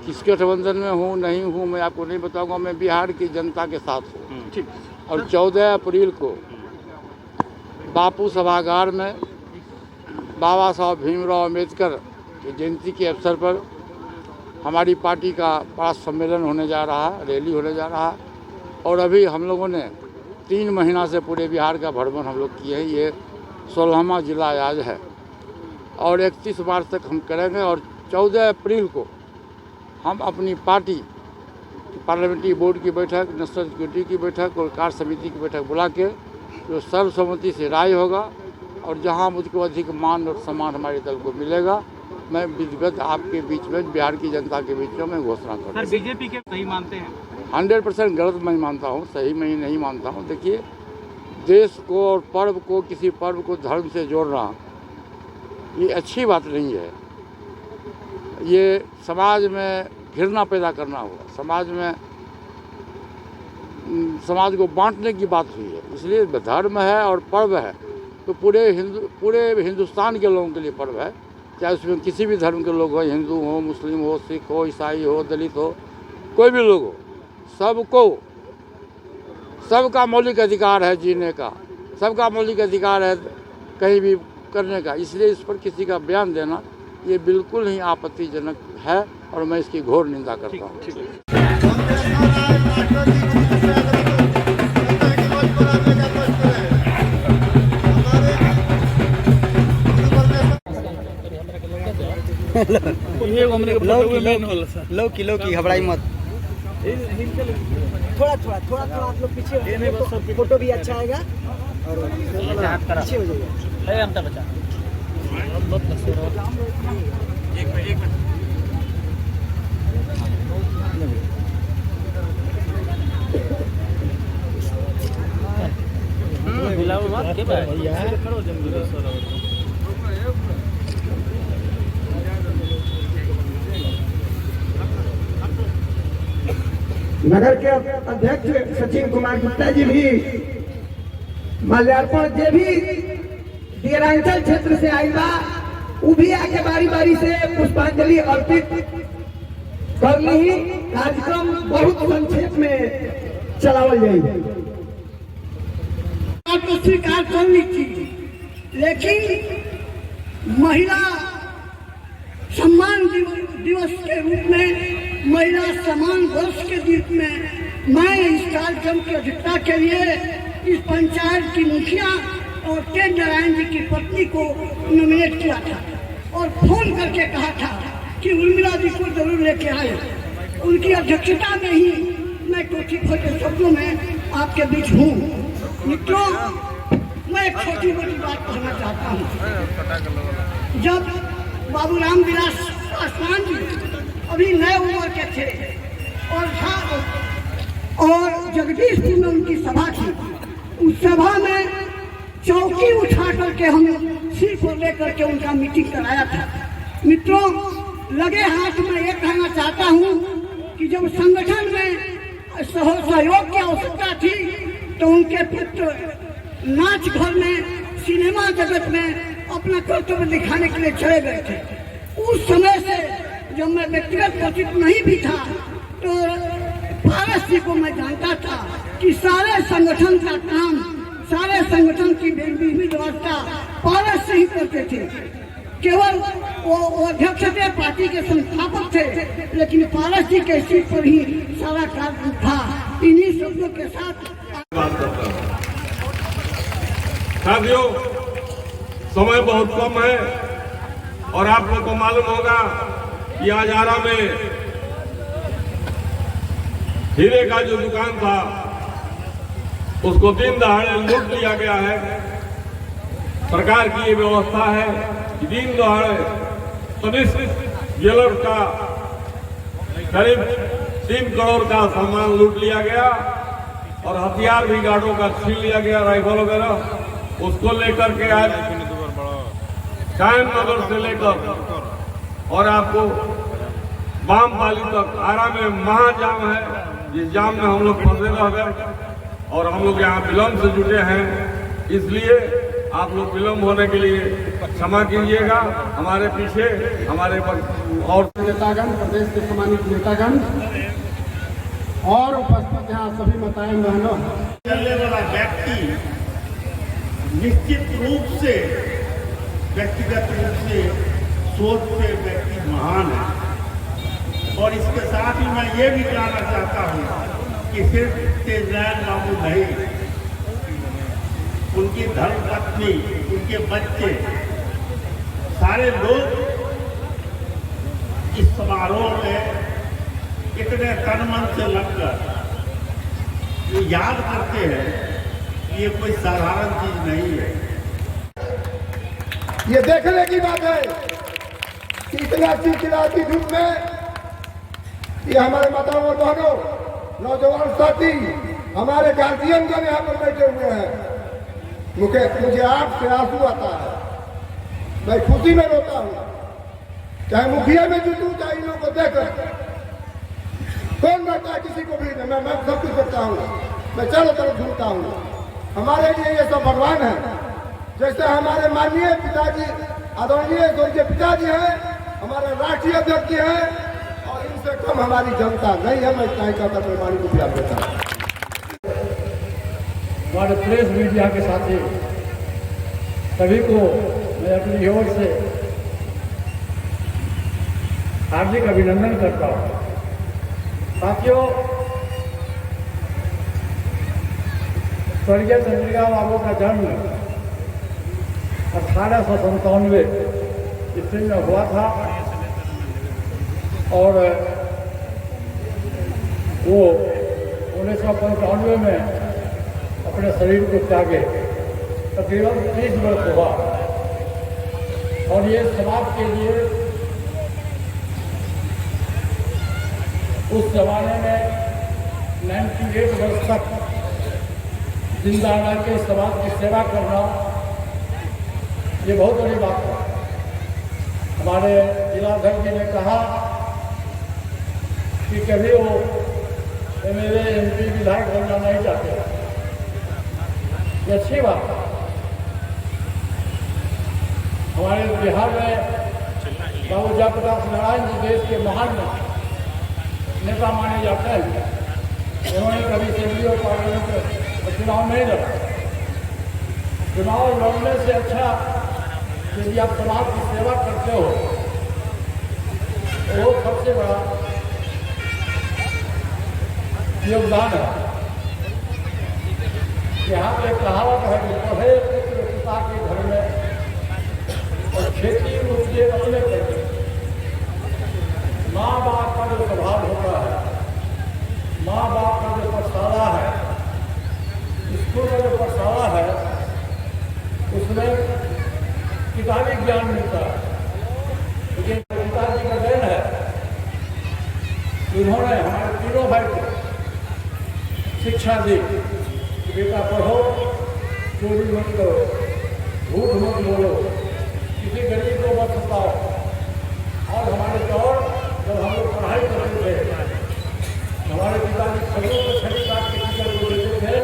किस गठबंधन में हूँ नहीं हूँ मैं आपको नहीं बताऊंगा। मैं बिहार की जनता के साथ हूँ। ठीक। और 14 अप्रैल को बापू सभागार में बाबा साहब भीमराव अम्बेडकर की जयंती के अवसर पर हमारी पार्टी का बड़ा सम्मेलन होने जा रहा है, रैली होने जा रहा है। और अभी हम लोगों ने 3 महीना से पूरे बिहार का भ्रमण हम लोग किए हैं। ये 16वां जिला आज है और 31 मार्च तक हम करेंगे। और 14 अप्रैल को हम अपनी पार्टी पार्लियामेंट्री बोर्ड की बैठक, नेशनल सिक्योरिटी की बैठक और कार्य समिति की बैठक बुला के जो सर्वसम्मति से राय होगा और जहां मुझको अधिक मान और सम्मान हमारे दल को मिलेगा, मैं विधिवत आपके बीच में, बिहार की जनता के बीच में मैं घोषणा करूँगा। सर, बीजेपी के नहीं मानते हैं? 100% गलत मैं मानता हूँ, सही मैं नहीं मानता हूँ। देखिए, देश को और पर्व को, किसी पर्व को धर्म से जोड़ना ये अच्छी बात नहीं है। ये समाज में घृणा पैदा करना हुआ, समाज को बांटने की बात हुई है। इसलिए धर्म है और पर्व है तो पूरे हिंदुस्तान के लोगों के लिए पर्व है, चाहे उसमें किसी भी धर्म के लोग हो, हिंदू हो, मुस्लिम हो, सिख हो, ईसाई हो, दलित हो, कोई भी लोग हो, सबका मौलिक अधिकार है जीने का, सबका मौलिक अधिकार है कहीं भी करने का। इसलिए इस पर किसी का बयान देना ये बिल्कुल ही आपत्तिजनक है और मैं इसकी घोर निंदा करता हूँ। लौकी घबराई मत। थोड़ा आप लोग पीछे, फोटो भी अच्छा आएगा और पीछे हो जाएगा। नगर के अध्यक्ष सचिन कुमार गुप्ता जी भी माल्यार्पण जे भी दियरांचल क्षेत्र से आई बा, वो भी आके बारी बारी से पुष्पांजलि अर्पित कर ली। कार्यक्रम बहुत संक्षेप में चलावल जाए तो स्वीकार कर ली थी, लेकिन महिला सम्मान दिवस के रूप में, महिला सम्मान वर्ष के रूप में मैं इस कार्यक्रम की अध्यक्षता के लिए इस पंचायत की मुखिया और के नारायण जी की पत्नी को नॉमिनेट किया था और फोन करके कहा था कि उर्मिला जी को जरूर लेके आए। उनकी अध्यक्षता में ही मैं कोठी खोटे शब्दों में आपके बीच हूँ। मित्रों, मैं एक छोटी मोटी बात कहना चाहता हूँ। जब बाबूराम विलास पासवान जी अभी नए उम्र के थे और जगदीशपुर में उनकी सभा थी, उस सभा में चौकी उठा करके हम सिर को लेकर के उनका मीटिंग कराया था। मित्रों, लगे हाथ में ये कहना चाहता हूँ कि जब संगठन में सहयोग की आवश्यकता थी तो उनके पुत्र नाच घर में, सिनेमा जगत में अपना कर्तव्य दिखाने के लिए चले गए थे। उस समय से जब मैं व्यक्तिगत परिचित नहीं भी था तो पारस जी को मैं जानता था कि सारे संगठन का काम, सारे संगठन की व्यवस्था पारस से ही करते थे। केवल वो अध्यक्ष थे, पार्टी के संस्थापक थे, लेकिन पारस जी के सीट पर ही सारा कार्य था। इन्हीं शब्दों के साथ साथियों, समय बहुत कम है और आप लोग को मालूम होगा कि आज आरा में हीरे का जो दुकान था उसको दिन दहाड़े लूट लिया गया है। सरकार की ये व्यवस्था है कि दिन दहाड़े तनिष्क ज्वेलर्स का करीब 3 करोड़ का सामान लूट लिया गया और हथियार भी गार्डों का छीन लिया गया, राइफल वगैरह। उसको लेकर के आज कायम नगर से लेकर और आपको बामपाली तक आरा में महाजाम है, जिस जाम में हम लोग फंसे रह गए और हम लोग यहाँ विलम्ब से जुटे हैं। इसलिए आप लोग विलम्ब होने के लिए क्षमा कीजिएगा। हमारे पीछे हमारे और नेतागण, प्रदेश के सम्मानित नेतागण और उपस्थित यहाँ सभी माताएं बहनों, चलने वाला व्यक्ति निश्चित रूप से व्यक्तिगत रूप से सोच से व्यक्ति महान है। और इसके साथ ही मैं ये भी कहना चाहता हूँ कि सिर्फ तेजनारायण बाबू नहीं, उनकी धर्मपत्नी, उनके बच्चे, सारे लोग इस समारोह में इतने तन मन से लगकर जो याद करते हैं, ये कोई साधारण चीज नहीं है। ये देखने की बात है कि इतना चिलचिलाती धूप में ये हमारे माताओं और बहनों, नौजवान साथी, हमारे गार्जियन जन यहाँ पर बैठे हुए हैं। मुझे आंख से आंसू आता है, मैं खुशी में रोता हूँ, चाहे मुखिया में जुटूं, चाहे इन लोगों को देखकर। कौन करता है किसी को भी, मैं सब कुछ करता हूँ, मैं चारों तरफ झूमता हूँ। हमारे लिए ये सब भगवान है। जैसे हमारे माननीय पिताजी, आदरणीय स्वर्गीय पिताजी हैं, हमारे राष्ट्रीय अध्यक्ष हैं, और इनसे कम हमारी जनता नहीं है। मैं इतना ही कहता प्रमाणी को प्यार देता हूँ। हमारे प्रेस मीडिया के साथी सभी को मैं अपनी ओर से हार्दिक अभिनंदन करता हूँ। साथियों, स्वर्गीय चंद्रिका बाबू का जन्म 1897 ईस्वी में हुआ था और वो 1995 में अपने शरीर को त्यागे। तकरीबन 30 वर्ष हुआ और ये समाज के लिए उस जमाने में 98 वर्ष तक जिंदा रह के समाज की सेवा करना, ये बहुत बड़ी बात है। हमारे जिलाध्यक्ष जी ने कहा कि कभी वो MLA MP विधायक बनना नहीं चाहते, ये अच्छी बात है। हमारे बिहार में बाबू जयप्रकाश नारायण जी देश के महान नेता माने जाते हैं। उन्होंने कभी असेंबली और पार्लियामेंट में चुनाव नहीं लड़ा। चुनाव लड़ने से अच्छा यदि आप समाज की सेवा करते हो तो वो सबसे बड़ा योगदान है। यहाँ पे कहावत है कि पढ़े पुत्र पिता के घर में और खेती उसके अपने करते। माँ बाप का जो स्वभाव होता है, माँ बाप का जो पछाड़ा है, स्कूल का जो पछाड़ा है, उसमें किताबी ज्ञान मिलता है। लेकिन पिताजी का देन है, उन्होंने हमारे तीनों भाई को शिक्षा दी कि बेटा पढ़ो, चोरी मत करो, झूठ मत बोलो, किसी गरीब को मत सताओ। और हमारे दौर जब हम लोग पढ़ाई करते थे, हमारे पिताजी खबरों को छठी बात के टीचर को देते थे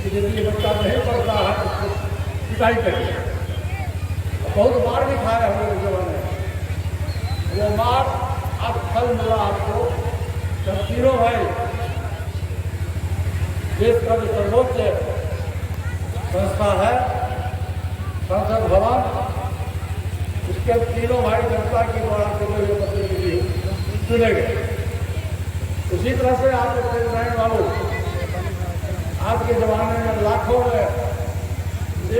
कि यदि ये बच्चा नहीं पढ़ता है तो पिटाई करिए। बहुत मार भी खाया हम लोग जमाने में। वो मार अब फल मिला आपको जब तीनों भाई देश का जो सर्वोच्च संस्था है संसद भवन, उसके तीनों भाई जनता की द्वारा हुए प्रतिनिधि चुने गए। उसी तरह से आप तेजनारायण बाबू आज के जमाने में लाखों में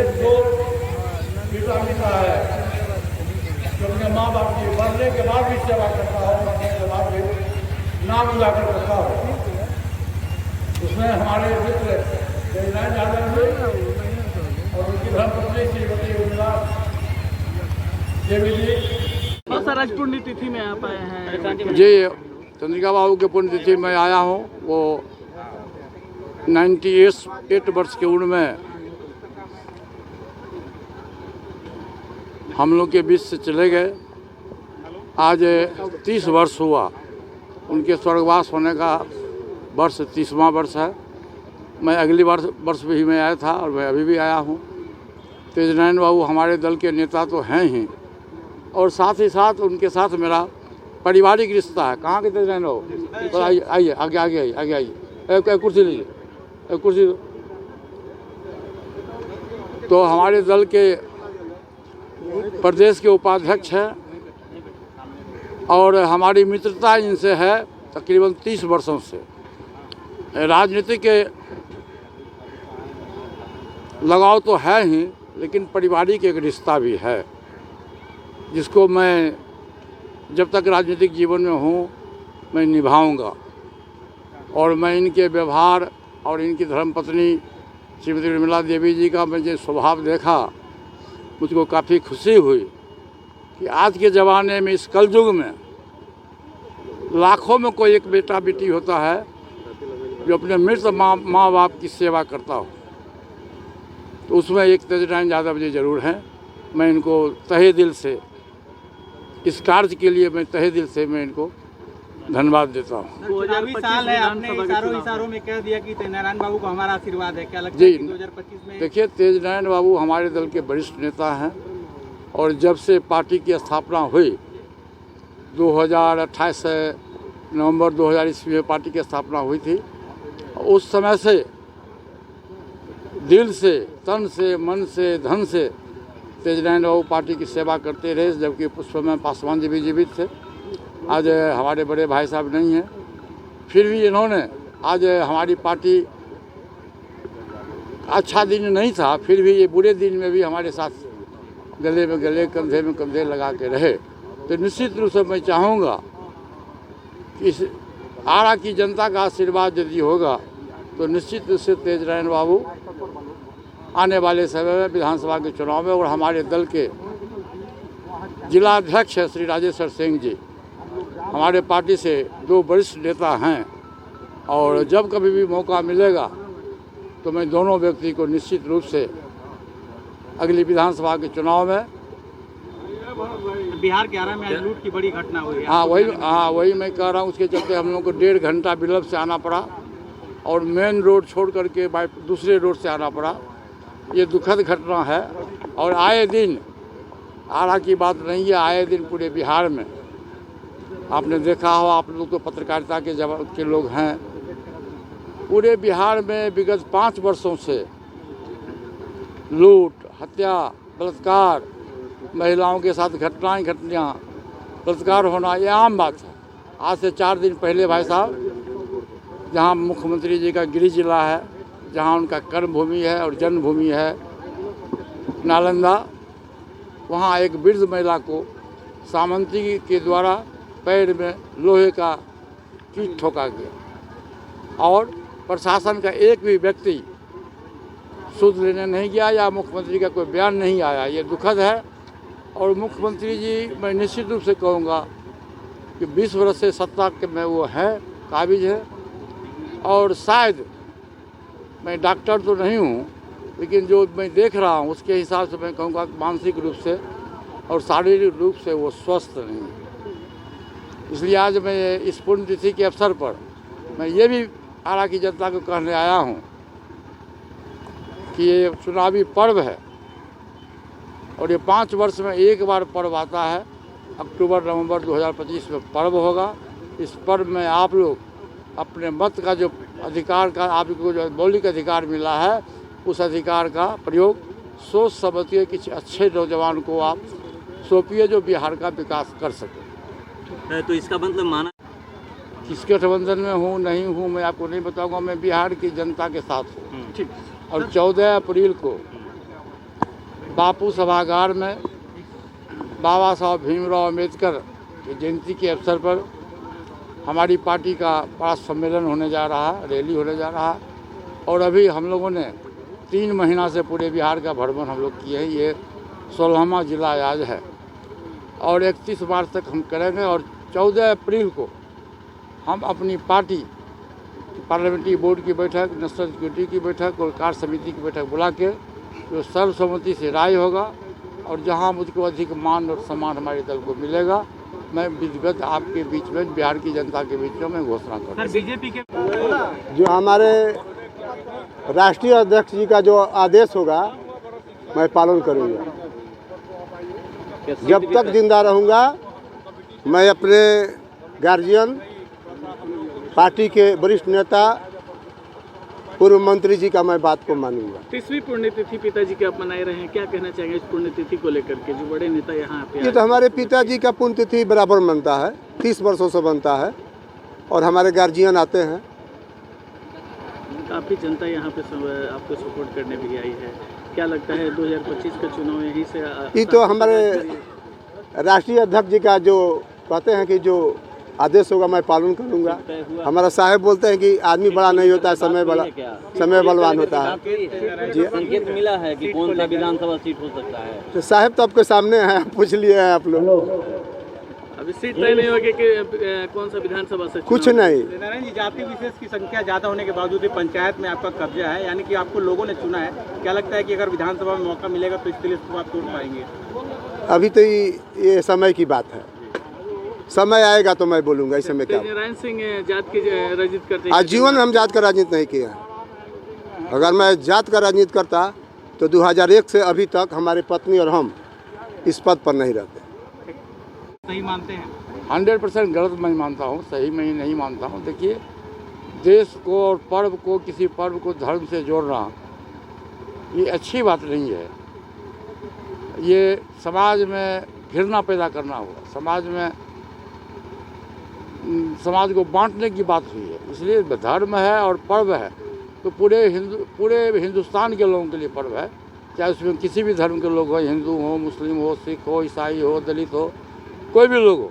एक दो पिता पिता है जो अपने माँ बाप की मरने के बाद भी सेवा करता हो, मरने के बाद भी नाम उजागर करता हो। उसमें हमारे मित्र तेजनारायण यादव जी और उनकी धर्मपत्नी श्रीमती उर्मिला देवी जी आज पुण्यतिथि में आप आए हैं। जी, चंद्रिका बाबू के पुण्यतिथि में आया हूँ। वो 98 वर्ष की उम्र में हम लोग के बीच से चले गए। आज 30 वर्ष हुआ उनके स्वर्गवास होने का। वर्ष 30वां वर्ष है। मैं अगली वर्ष भी मैं आया था और मैं अभी भी आया हूँ। तेजनारायण बाबू हमारे दल के नेता तो हैं ही, और साथ ही साथ उनके साथ मेरा पारिवारिक रिश्ता है। कहाँ के तेजनैन बाबू? तो आइए आइए आगे आगे आइए आगे आइए, एक कुर्सी लीजिए, एक कुर्सी। तो हमारे दल के प्रदेश के उपाध्यक्ष हैं और हमारी मित्रता इनसे है तकरीबन 30 वर्षों से। राजनीति के लगाव तो है ही, लेकिन पारिवारिक एक रिश्ता भी है जिसको मैं जब तक राजनीतिक जीवन में हूँ मैं निभाऊंगा। और मैं इनके व्यवहार और इनकी धर्मपत्नी श्रीमती निर्मला देवी जी का मैं जो स्वभाव देखा, मुझको काफ़ी खुशी हुई कि आज के ज़माने में इस कलयुग में लाखों में कोई एक बेटा बेटी होता है जो अपने मृत माँ बाप की सेवा करता हो। तो उसमें एक तेजनैन यादव जी जरूर हैं। मैं इनको तहे दिल से इस कार्य के लिए मैं तहे दिल से मैं इनको धन्यवाद देता हूँ। 2025 साल है, आपने इशारों में कह दिया कि तेजनैन बाबू को हमारा आशीर्वाद है, क्या लगता जी, है कि 2025 में? देखिए, तेजनैन बाबू हमारे दल के वरिष्ठ नेता हैं और जब से पार्टी की स्थापना हुई 2028 नवंबर 2000 ईस्वी में पार्टी की स्थापना हुई थी, उस समय से दिल से, तन से, मन से, धन से तेजनैन बाबू पार्टी की सेवा करते रहे। जबकि उस समय पासवान जी भी जीवित थे। आज हमारे बड़े भाई साहब नहीं हैं, फिर भी इन्होंने आज हमारी पार्टी, अच्छा दिन नहीं था फिर भी ये बुरे दिन में भी हमारे साथ गले में गले, कंधे में कंधे लगा के रहे। तो निश्चित रूप से मैं चाहूँगा कि इस आरा की जनता का आशीर्वाद यदि होगा तो निश्चित रूप से तेजनैन बाबू आने वाले समय में विधानसभा के चुनाव में, और हमारे दल के जिलाध्यक्ष है श्री राजेश्वर सिंह जी, हमारे पार्टी से 2 वरिष्ठ नेता हैं, और जब कभी भी मौका मिलेगा तो मैं दोनों व्यक्ति को निश्चित रूप से अगली विधानसभा के चुनाव में। बिहार के आरा में आज लूट की बड़ी घटना हुई है। वही मैं कह रहा हूँ। उसके चलते हम लोग को 1.5 घंटा विलम्ब से आना पड़ा और मेन रोड छोड़ करके दूसरे रोड से आना पड़ा। ये दुखद घटना है और आए दिन, आरा की बात नहीं है, आए दिन पूरे बिहार में आपने देखा हो, आप लोग तो पत्रकारिता के लोग हैं, पूरे बिहार में विगत 5 वर्षों से लूट, हत्या, बलात्कार, महिलाओं के साथ घटनाएं बलात्कार होना ये आम बात है। आज से 4 दिन पहले भाई साहब, जहां मुख्यमंत्री जी का गृह जिला है, जहां उनका कर्मभूमि है और जन्मभूमि है नालंदा, वहां एक वृद्ध महिला को सामंती के द्वारा पैर में लोहे का कीट ठोका गया और प्रशासन का एक भी व्यक्ति सुध लेने नहीं गया या मुख्यमंत्री का कोई बयान नहीं आया। ये दुखद है। और मुख्यमंत्री जी, मैं निश्चित रूप से कहूँगा कि 20 वर्ष से सत्ता के में वो है, काबिज है। और शायद, मैं डॉक्टर तो नहीं हूँ, लेकिन जो मैं देख रहा हूँ उसके हिसाब से मैं कहूँगा कि मानसिक रूप से और शारीरिक रूप से वो स्वस्थ नहीं है। इसलिए आज मैं इस पुण्यतिथि के अवसर पर मैं ये भी आरा की जनता को कहने आया हूँ कि ये चुनावी पर्व है और ये 5 वर्ष में एक बार पर्व आता है। अक्टूबर नवंबर 2025 में पर्व होगा। इस पर्व में आप लोग अपने मत का जो अधिकार का, आपको जो मौलिक अधिकार मिला है, उस अधिकार का प्रयोग सोच समझ के किसी अच्छे नौजवान को आप सौंपिए जो बिहार का विकास कर सके। तो इसका मतलब माना किस गठबंधन में हूँ नहीं हूँ मैं आपको नहीं बताऊंगा। मैं बिहार की जनता के साथ हूँ। और 14 अप्रैल को बापू सभागार में बाबा साहब भीमराव अम्बेडकर की जयंती के अवसर पर हमारी पार्टी का बड़ा सम्मेलन होने जा रहा है, रैली होने जा रहा है। और अभी हम लोगों ने 3 महीना से पूरे बिहार का भ्रमण हम लोग किए हैं। ये 16वां जिला आज है और 31 मार्च तक हम करेंगे। और 14 अप्रैल को हम अपनी पार्टी पार्लियामेंट्री बोर्ड की बैठक, नेशनल सिक्योरिटी की बैठक और कार्य समिति की बैठक बुला के जो सर्वसम्मति से राय होगा और जहां मुझको अधिक मान और सम्मान हमारे दल को मिलेगा, मैं विधिवत आपके बीच में, बिहार की जनता के बीच में मैं घोषणा करूँगा। बीजेपी के जो हमारे राष्ट्रीय अध्यक्ष जी का जो आदेश होगा मैं पालन करूँगा। जब तक जिंदा रहूँगा मैं अपने गार्जियन, पार्टी के वरिष्ठ नेता, पूर्व मंत्री जी का मैं बात को मानूंगा। 30वीं पुण्यतिथि पिताजी की आप मनाए रहे हैं, क्या कहना चाहेंगे इस पुण्यतिथि को लेकर के, जो बड़े नेता यहाँ पे ये तो हमारे पिताजी का पुण्यतिथि बराबर बनता है, 30 वर्षों से बनता है और हमारे गार्जियन आते हैं। काफ़ी जनता यहाँ पे आपको सपोर्ट करने भी आई है, क्या लगता है 2025 का चुनाव यहीं से? ये तो हमारे राष्ट्रीय अध्यक्ष जी का जो कहते हैं कि जो आदेश होगा मैं पालन करूंगा। हमारा साहब बोलते हैं कि आदमी बड़ा नहीं होता है, समय बलवान होता है। जी, संकेत मिला है कि कौन सा विधानसभा सीट हो सकता है? तो साहब तो आपके सामने है, पूछ लिए हैं आप लोग। अभी सीट तय नहीं होगी कि कौन सा विधानसभा से? कुछ नहीं। नारायण जी, जाति विशेष की संख्या ज़्यादा होने के बावजूद भी पंचायत में आपका कब्जा है, यानी कि आपको लोगों ने चुना है। क्या लगता है कि अगर विधानसभा में मौका मिलेगा तो इसके लिए इसको आप तोड़ पाएंगे? अभी तो ये समय की बात है, समय आएगा तो मैं बोलूँगा। इस समय क्या नारायण सिंह जात की राजनीति करते हैं? आजीवन हम जात का राजनीति नहीं किया है। अगर मैं जात का राजनीति करता तो 2001 से अभी तक हमारी पत्नी और हम इस पद पर नहीं रहते। सही मानते हैं? 100% गलत मैं मानता हूँ, सही मैं नहीं मानता हूँ। देखिए, देश को और पर्व को, किसी पर्व को धर्म से जोड़ना ये अच्छी बात नहीं है। ये समाज में घृणा पैदा करना होगा, समाज को बांटने की बात हुई है। इसलिए धर्म है और पर्व है तो पूरे हिंदुस्तान के लोगों के लिए पर्व है, चाहे उसमें किसी भी धर्म के लोग हो, हिंदू हो, मुस्लिम हो, सिख हो, ईसाई हो, दलित हो, कोई भी लोग हो,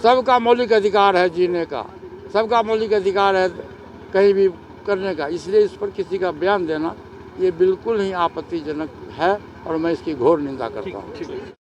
सबका मौलिक अधिकार है जीने का, सबका मौलिक अधिकार है कहीं भी करने का। इसलिए इस पर किसी का बयान देना ये बिल्कुल ही आपत्तिजनक है और मैं इसकी घोर निंदा करता हूँ।